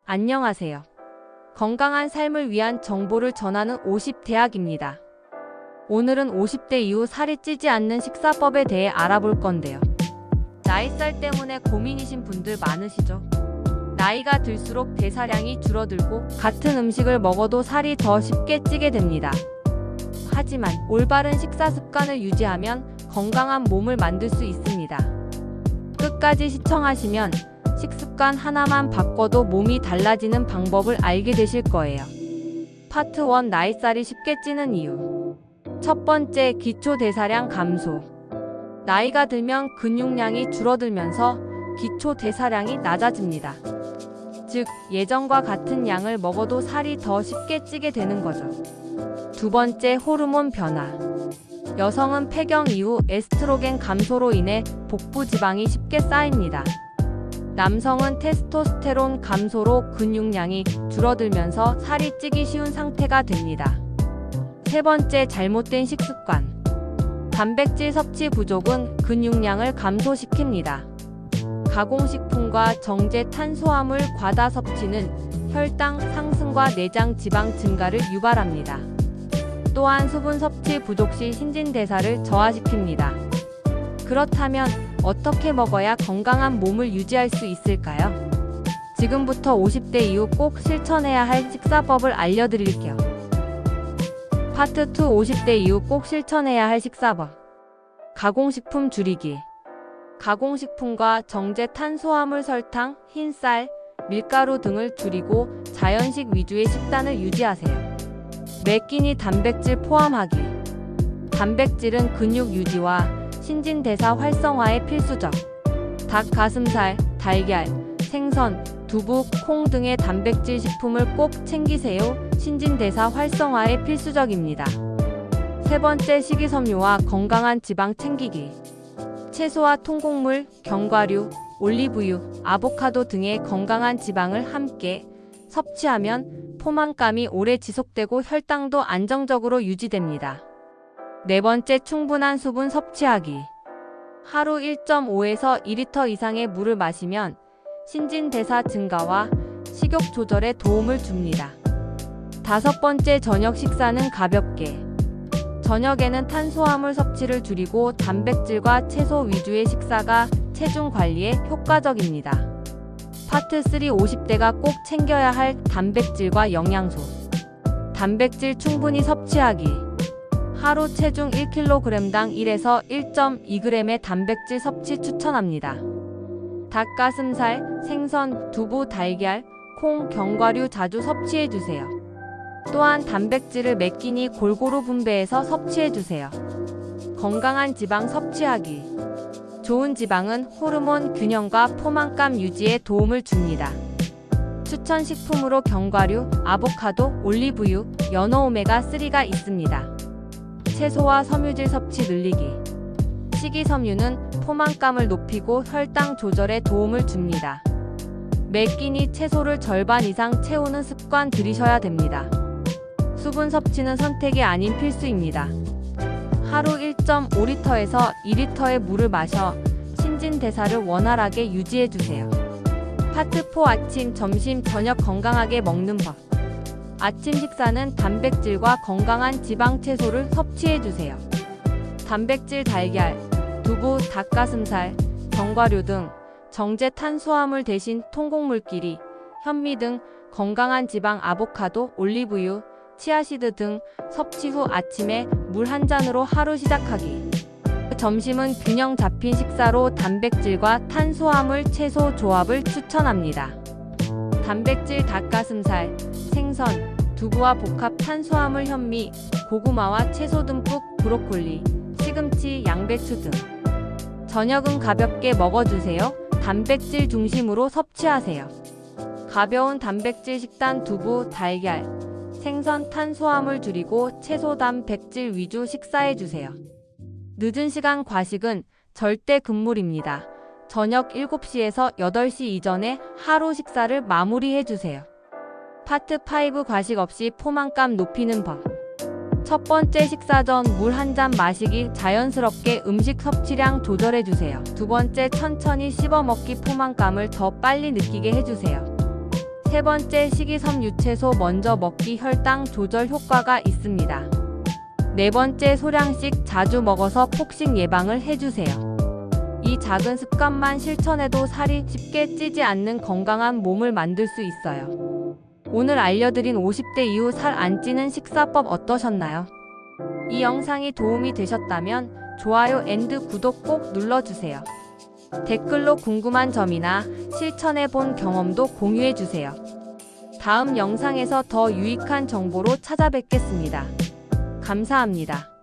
안녕하세요. 건강한 삶을 위한 정보를 전하는 50대학입니다. 오늘은 50대 이후 살이 찌지 않는 식사법에 대해 알아볼 건데요. 나이살 때문에 고민이신 분들 많으시죠? 나이가 들수록 대사량이 줄어들고 같은 음식을 먹어도 살이 더 쉽게 찌게 됩니다. 하지만 올바른 식사 습관을 유지하면 건강한 몸을 만들 수 있습니다. 끝까지 시청하시면 식습관 하나만 바꿔도 몸이 달라지는 방법을 알게 되실 거예요. 파트 1: 나이살이 쉽게 찌는 이유. 첫 번째, 기초 대사량 감소. 나이가 들면 근육량이 줄어들면서 기초 대사량이 낮아집니다. 즉, 예전과 같은 양을 먹어도 살이 더 쉽게 찌게 되는 거죠. 두 번째, 호르몬 변화. 여성은 폐경 이후 에스트로겐 감소로 인해 복부 지방이 쉽게 쌓입니다. 남성은 테스토스테론 감소로 근육량이 줄어들면서 살이 찌기 쉬운 상태가 됩니다. 세 번째, 잘못된 식습관. 단백질 섭취 부족은 근육량을 감소시킵니다. 가공식품과 정제 탄수화물 과다 섭취는 혈당 상승과 내장 지방 증가를 유발합니다. 또한 수분 섭취 부족 시 신진대사를 저하시킵니다. 그렇다면 어떻게 먹어야 건강한 몸을 유지할 수 있을까요? 지금부터 50대 이후 꼭 실천해야 할 식사법을 알려드릴게요. 파트 2: 50대 이후 꼭 실천해야 할 식사법. 가공식품 줄이기. 가공식품과 정제 탄수화물, 설탕, 흰쌀, 밀가루 등을 줄이고 자연식 위주의 식단을 유지하세요. 매 끼니 단백질 포함하기. 단백질은 근육 유지와 신진대사 활성화에 필수적. 닭 가슴살, 달걀, 생선, 두부, 콩 등의 단백질 식품을 꼭 챙기세요. 신진대사 활성화에 필수적입니다. 세 번째, 식이섬유와 건강한 지방 챙기기. 채소와 통곡물, 견과류, 올리브유, 아보카도 등의 건강한 지방을 함께 섭취하면 포만감이 오래 지속되고 혈당도 안정적으로 유지됩니다. 네 번째, 충분한 수분 섭취하기. 하루 1.5에서 2리터 이상의 물을 마시면 신진대사 증가와 식욕 조절에 도움을 줍니다. 다섯 번째, 저녁 식사는 가볍게. 저녁에는 탄수화물 섭취를 줄이고 단백질과 채소 위주의 식사가 체중 관리에 효과적입니다. 파트 3: 50대가 꼭 챙겨야 할 단백질과 영양소. 단백질 충분히 섭취하기. 하루 체중 1kg당 1에서 1.2g의 단백질 섭취 추천합니다. 닭가슴살, 생선, 두부, 달걀, 콩, 견과류 자주 섭취해주세요. 또한 단백질을 매 끼니 골고루 분배해서 섭취해주세요. 건강한 지방 섭취하기. 좋은 지방은 호르몬 균형과 포만감 유지에 도움을 줍니다. 추천 식품으로 견과류, 아보카도, 올리브유, 연어 오메가3가 있습니다. 채소와 섬유질 섭취 늘리기. 식이섬유는 포만감을 높이고 혈당 조절에 도움을 줍니다. 매 끼니 채소를 절반 이상 채우는 습관 들이셔야 됩니다. 수분 섭취는 선택이 아닌 필수입니다. 하루 1.5리터에서 2리터의 물을 마셔 신진대사를 원활하게 유지해주세요. 파트 4: 아침, 점심, 저녁 건강하게 먹는 법. 아침 식사는 단백질과 건강한 지방 채소를 섭취해주세요. 단백질 달걀, 두부, 닭가슴살, 견과류 등 정제 탄수화물 대신 통곡물끼리, 현미 등 건강한 지방 아보카도, 올리브유, 치아시드 등 섭취 후 아침에 물 한 잔으로 하루 시작하기. 점심은 균형 잡힌 식사로 단백질과 탄수화물, 채소 조합을 추천합니다. 단백질 닭가슴살, 생선, 두부와 복합 탄수화물, 현미, 고구마와 채소 듬뿍, 브로콜리, 시금치, 양배추 등. 저녁은 가볍게 먹어주세요. 단백질 중심으로 섭취하세요. 가벼운 단백질 식단, 두부, 달걀, 생선, 탄수화물 줄이고 채소, 단백질 위주 식사해주세요. 늦은 시간 과식은 절대 금물입니다. 저녁 7시에서 8시 이전에 하루 식사를 마무리해주세요. 파트 5: 과식 없이 포만감 높이는 법. 첫 번째, 식사 전 물 한 잔 마시기. 자연스럽게 음식 섭취량 조절해주세요. 두 번째, 천천히 씹어 먹기. 포만감을 더 빨리 느끼게 해주세요. 세 번째, 식이섬유채소 먼저 먹기 혈당 조절 효과가 있습니다. 네 번째, 소량씩 자주 먹어서 폭식 예방을 해주세요. 이 작은 습관만 실천해도 살이 쉽게 찌지 않는 건강한 몸을 만들 수 있어요. 오늘 알려드린 50대 이후 살 안 찌는 식사법 어떠셨나요? 이 영상이 도움이 되셨다면 좋아요 앤드 구독 꼭 눌러주세요. 댓글로 궁금한 점이나 실천해본 경험도 공유해주세요. 다음 영상에서 더 유익한 정보로 찾아뵙겠습니다. 감사합니다.